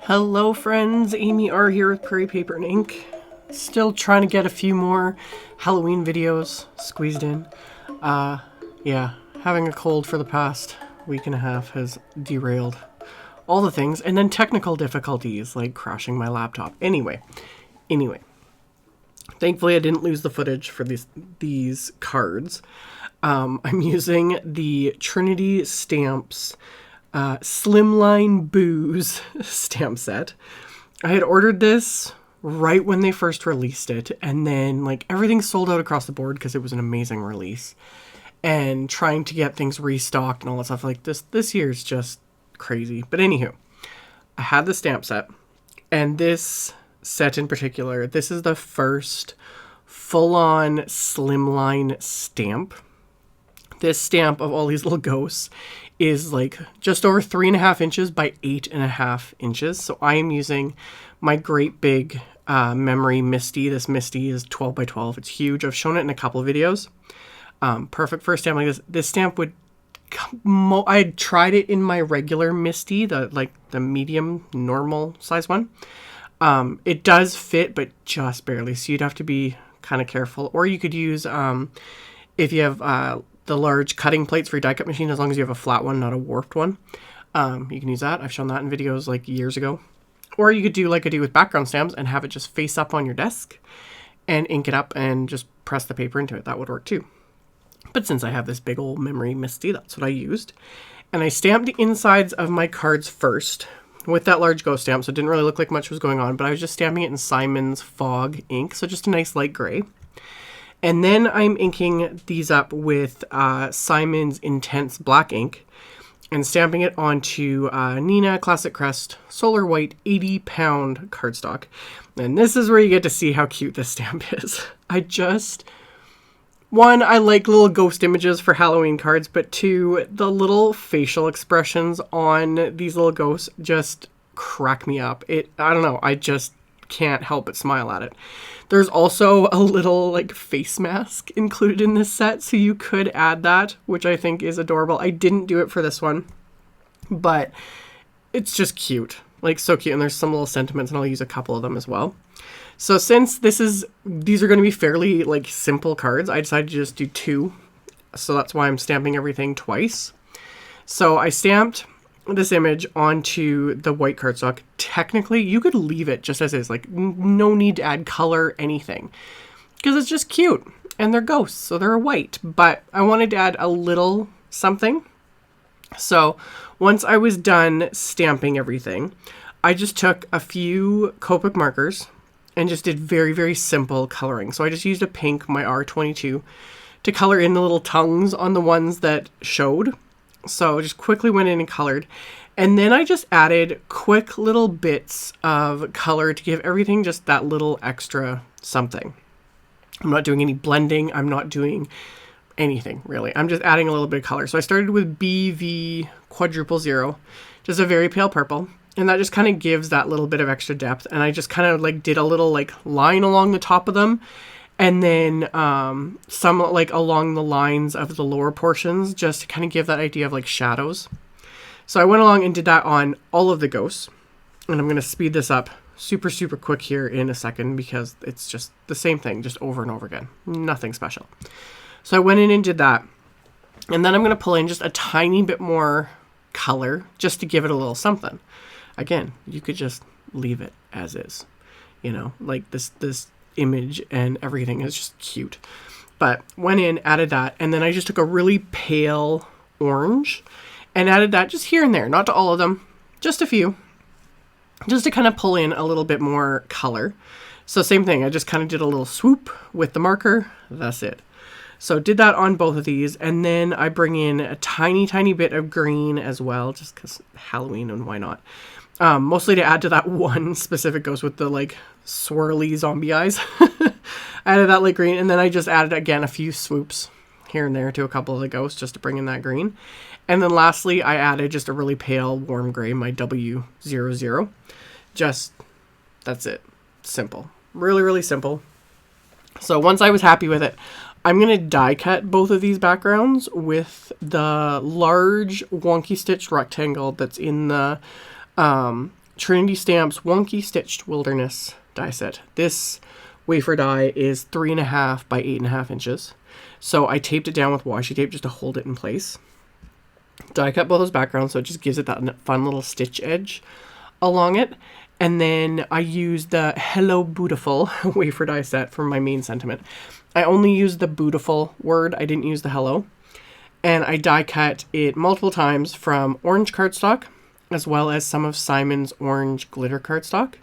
Hello friends, AmyR here with Prairie Paper and Ink. Still trying to get a few more Halloween videos squeezed in. Yeah, having a cold for the past week and a half has derailed all the things, and then technical difficulties like crashing my laptop. Anyway, thankfully I didn't lose the footage for these cards. I'm using the Trinity Stamps Slimline Booze stamp set. I had ordered this right when they first released it, and then like everything sold out across the board because it was an amazing release, and trying to get things restocked and all that stuff like this year's just crazy. But anywho, I had the stamp set, and this set in particular, this is the first full-on slimline stamp. This stamp of all these little ghosts is like just over 3.5 inches by 8.5 inches. So I am using my great big memory MISTI. This MISTI is 12 by 12. It's huge. I've shown it in a couple of videos. Perfect for a stamp like this. This stamp would, I had tried it in my regular MISTI, the medium normal size one. It does fit, but just barely. So you'd have to be kind of careful. Or you could use, if you have the large cutting plates for your die cut machine, as long as you have a flat one, not a warped one. You can use that. I've shown that in videos like years ago. Or you could do like I do with background stamps and have it just face up on your desk and ink it up and just press the paper into it. That would work too. But since I have this big old memory MISTI, that's what I used. And I stamped the insides of my cards first with that large ghost stamp, so it didn't really look like much was going on, but I was just stamping it in Simon's Fog ink, so just a nice light gray. And then I'm inking these up with Simon's Intense Black ink and stamping it onto Neenah Classic Crest Solar White 80-pound cardstock. And this is where you get to see how cute this stamp is. One, I like little ghost images for Halloween cards, but two, the little facial expressions on these little ghosts just crack me up. I don't know, I just can't help but smile at it. There's also a little like face mask included in this set, so you could add that, which I think is adorable. I didn't do it for this one, but it's just cute, like so cute. And there's some little sentiments, and I'll use a couple of them as well. So since these are going to be fairly like simple cards, I decided to just do two. So that's why I'm stamping everything twice. So I stamped this image onto the white cardstock. Technically, you could leave it just as is, like no need to add color, anything, because it's just cute and they're ghosts, so they're white. But I wanted to add a little something. So once I was done stamping everything, I just took a few Copic markers and just did very, very simple coloring. So I just used a pink, my R22, to color in the little tongues on the ones that showed. So I just quickly went in and colored. And then I just added quick little bits of color to give everything just that little extra something. I'm not doing any blending. I'm not doing anything, really. I'm just adding a little bit of color. So I started with BV quadruple 0, just a very pale purple. And that just kind of gives that little bit of extra depth. And I just kind of like did a little like line along the top of them. And then some like along the lines of the lower portions, just to kind of give that idea of like shadows. So I went along and did that on all of the ghosts. And I'm going to speed this up super, super quick here in a second because it's just the same thing, just over and over again. Nothing special. So I went in and did that. And then I'm going to pull in just a tiny bit more color just to give it a little something. Again, you could just leave it as is. You know, like this image and everything is just cute. But went in, added that, and then I just took a really pale orange and added that just here and there, not to all of them, just a few, just to kind of pull in a little bit more color. So same thing, I just kind of did a little swoop with the marker. That's it. So did that on both of these, and then I bring in a tiny, tiny bit of green as well, just because Halloween and why not. Mostly to add to that one specific ghost with the like swirly zombie eyes. I added that light green, and then I just added again a few swoops here and there to a couple of the ghosts just to bring in that green. And then lastly, I added just a really pale warm gray, my W00. Just, that's it. Simple. Really, really simple. So once I was happy with it, I'm going to die cut both of these backgrounds with the large wonky stitched rectangle that's in the Trinity Stamps Wonky Stitched Wilderness die set. This wafer die is 3.5 by 8.5 inches. So I taped it down with washi tape just to hold it in place. Die cut both those backgrounds so it just gives it that fun little stitch edge along it. And then I used the Hello Bootiful wafer die set for my main sentiment. I only used the Bootiful word. I didn't use the hello. And I die cut it multiple times from orange cardstock as well as some of Simon's orange glitter cardstock.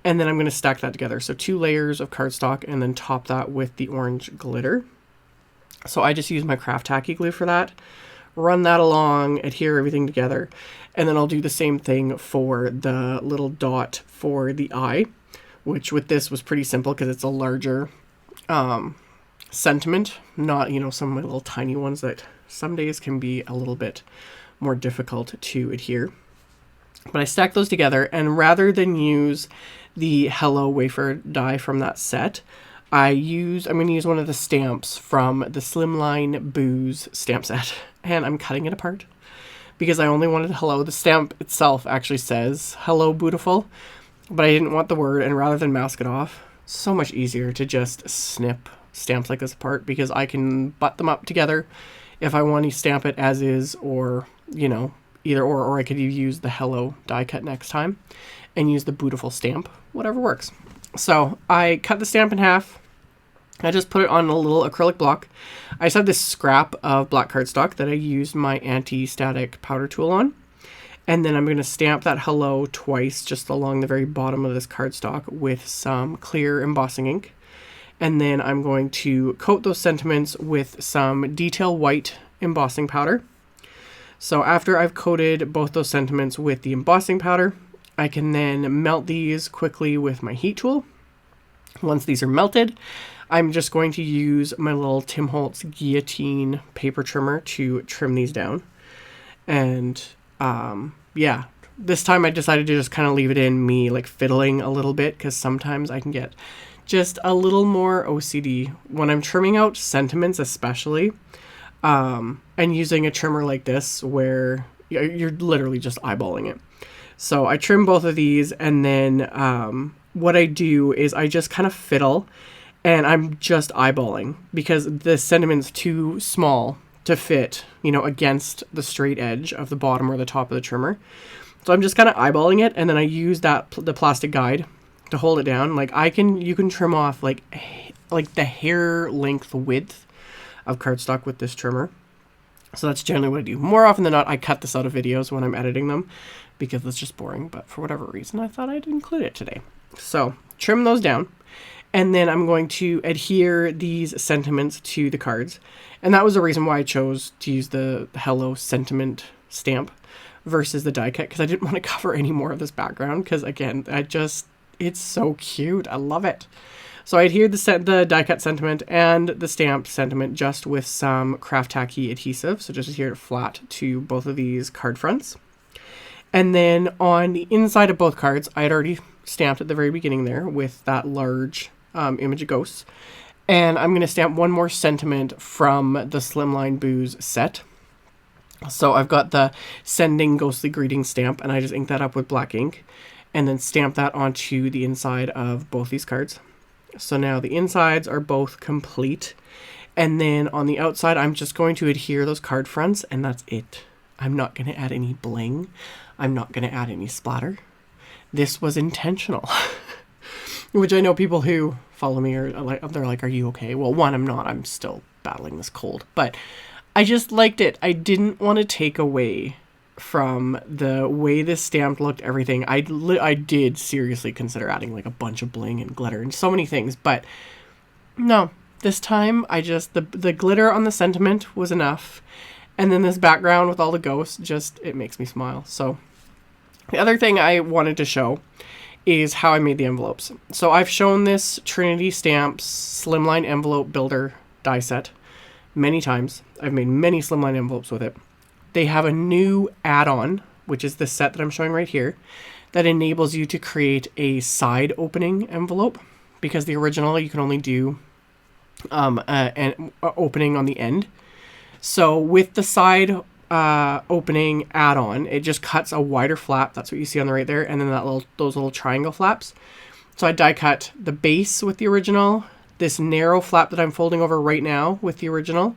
And then I'm going to stack that together. So 2 layers of cardstock and then top that with the orange glitter. So I just use my craft tacky glue for that. Run that along, adhere everything together. And then I'll do the same thing for the little dot for the eye, which with this was pretty simple because it's a larger sentiment, not, you know, some of my little tiny ones that some days can be a little bit more difficult to adhere. But I stacked those together, and rather than use the Hello wafer die from that set, I'm going to use one of the stamps from the Slimline Booze stamp set, and I'm cutting it apart because I only wanted hello. The stamp itself actually says Hello Bootiful, but I didn't want the word, and rather than mask it off, it's so much easier to just snip stamps like this apart because I can butt them up together if I want to stamp it as is, or, you know, either or I could use the Hello die cut next time and use the Bootiful stamp, whatever works. So I cut the stamp in half. I just put it on a little acrylic block. I just had this scrap of black cardstock that I used my anti-static powder tool on. And then I'm going to stamp that hello twice just along the very bottom of this cardstock with some clear embossing ink. And then I'm going to coat those sentiments with some detail white embossing powder. So after I've coated both those sentiments with the embossing powder, I can then melt these quickly with my heat tool. Once these are melted, I'm just going to use my little Tim Holtz guillotine paper trimmer to trim these down. And yeah, this time I decided to just kind of leave it in me like fiddling a little bit, because sometimes I can get just a little more OCD when I'm trimming out sentiments, especially, and using a trimmer like this where you're literally just eyeballing it. So I trim both of these, and then what I do is I just kind of fiddle, and I'm just eyeballing because the sentiment's too small to fit, you know, against the straight edge of the bottom or the top of the trimmer. So I'm just kind of eyeballing it, and then I use the plastic guide to hold it down. Like you can trim off like the hair length width of cardstock with this trimmer. So that's generally what I do. More often than not, I cut this out of videos when I'm editing them because it's just boring, but for whatever reason, I thought I'd include it today. So trim those down, and then I'm going to adhere these sentiments to the cards. And that was the reason why I chose to use the Hello sentiment stamp versus the die cut, because I didn't want to cover any more of this background, because again, it's so cute. I love it. So I adhered the die cut sentiment and the stamped sentiment just with some craft tacky adhesive. So just adhere it flat to both of these card fronts. And then on the inside of both cards, I had already stamped at the very beginning there with that large image of ghosts. And I'm going to stamp one more sentiment from the Slimline Booze set. So I've got the Sending Ghostly Greetings stamp, and I just ink that up with black ink and then stamp that onto the inside of both these cards. So now the insides are both complete. And then on the outside, I'm just going to adhere those card fronts, and that's it. I'm not going to add any bling. I'm not going to add any splatter. This was intentional. Which I know people who follow me are like, are you okay? Well, one, I'm not. I'm still battling this cold. But I just liked it. I didn't want to take away from the way this stamp looked, everything. I did seriously consider adding like a bunch of bling and glitter and so many things, but no, this time I just, the glitter on the sentiment was enough. And then this background with all the ghosts, it makes me smile. So the other thing I wanted to show is how I made the envelopes. So I've shown this Trinity Stamps Slimline Envelope Builder die set many times. I've made many Slimline envelopes with it. They have a new add-on, which is the set that I'm showing right here, that enables you to create a side opening envelope, because the original you can only do and opening on the end. So with the side opening add-on, it just cuts a wider flap. That's what you see on the right there, and then those little triangle flaps. So I die cut the base with the original, this narrow flap that I'm folding over right now with the original,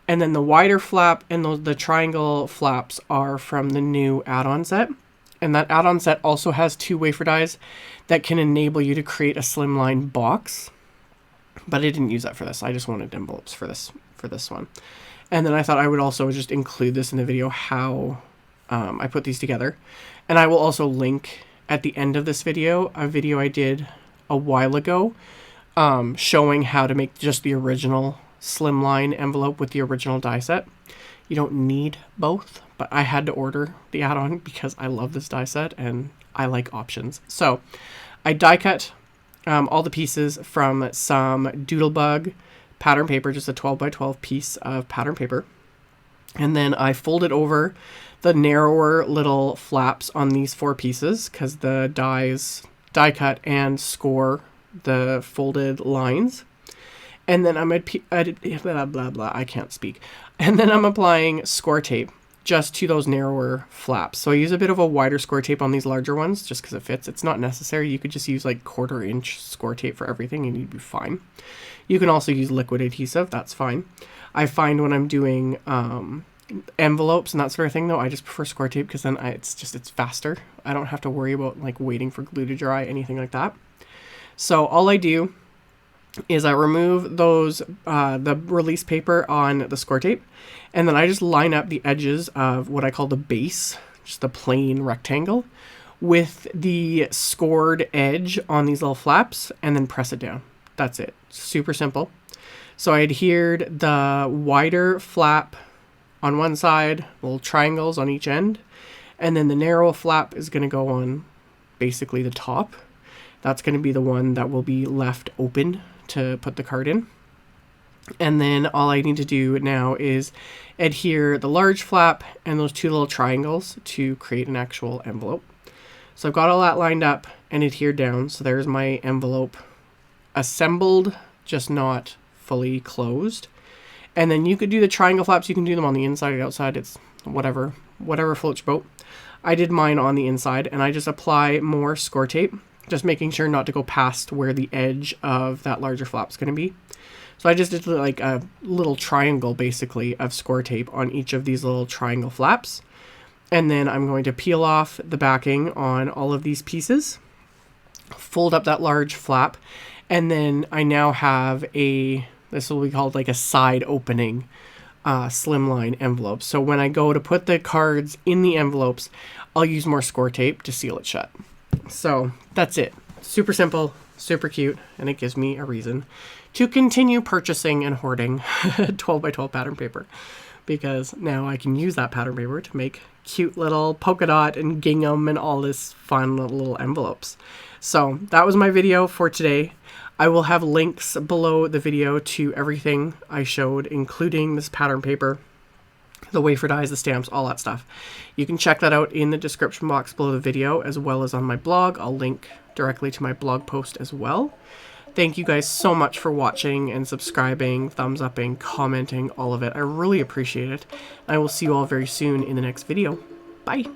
and then the wider flap and the triangle flaps are from the new add-on set. And that add-on set also has 2 wafer dies that can enable you to create a slimline box. But I didn't use that for this. I just wanted envelopes for this one. And then I thought I would also just include this in the video, how I put these together. And I will also link at the end of this video a video I did a while ago showing how to make just the original slimline envelope with the original die set. You don't need both, but I had to order the add-on because I love this die set and I like options. So I die cut all the pieces from some Doodlebug pattern paper, just a 12 by 12 piece of pattern paper. And then I folded over the narrower little flaps on these 4 pieces because the die cut and score the folded lines. And then I can't speak. And then I'm applying score tape just to those narrower flaps. So I use a bit of a wider score tape on these larger ones just because it fits. It's not necessary. You could just use like 1/4 inch score tape for everything and you'd be fine. You can also use liquid adhesive. That's fine. I find when I'm doing envelopes and that sort of thing, though, I just prefer score tape because then it's faster. I don't have to worry about like waiting for glue to dry, anything like that. So all I do is I remove those the release paper on the score tape, and then I just line up the edges of what I call the base, just the plain rectangle, with the scored edge on these little flaps, and then press it down. That's it. Super simple. So I adhered the wider flap on one side, little triangles on each end, and then the narrow flap is going to go on basically the top. That's going to be the one that will be left open to put the card in. And then all I need to do now is adhere the large flap and those 2 little triangles to create an actual envelope. So I've got all that lined up and adhered down. So there's my envelope assembled, just not fully closed. And then you could do the triangle flaps. You can do them on the inside or outside. It's whatever floats your boat. I did mine on the inside, and I just apply more score tape, just making sure not to go past where the edge of that larger flap is going to be. So I just did like a little triangle basically of score tape on each of these little triangle flaps. And then I'm going to peel off the backing on all of these pieces, fold up that large flap, and then I now have this will be called like a side opening slimline envelope. So when I go to put the cards in the envelopes, I'll use more score tape to seal it shut. So that's it. Super simple, super cute, and it gives me a reason to continue purchasing and hoarding 12 by 12 pattern paper, because now I can use that pattern paper to make cute little polka dot and gingham and all this fun little envelopes. So that was my video for today. I will have links below the video to everything I showed, including this pattern paper, the wafer dies, the stamps, all that stuff. You can check that out in the description box below the video, as well as on my blog. I'll link directly to my blog post as well. Thank you guys so much for watching and subscribing, thumbs upping, commenting, all of it. I really appreciate it. I will see you all very soon in the next video. Bye.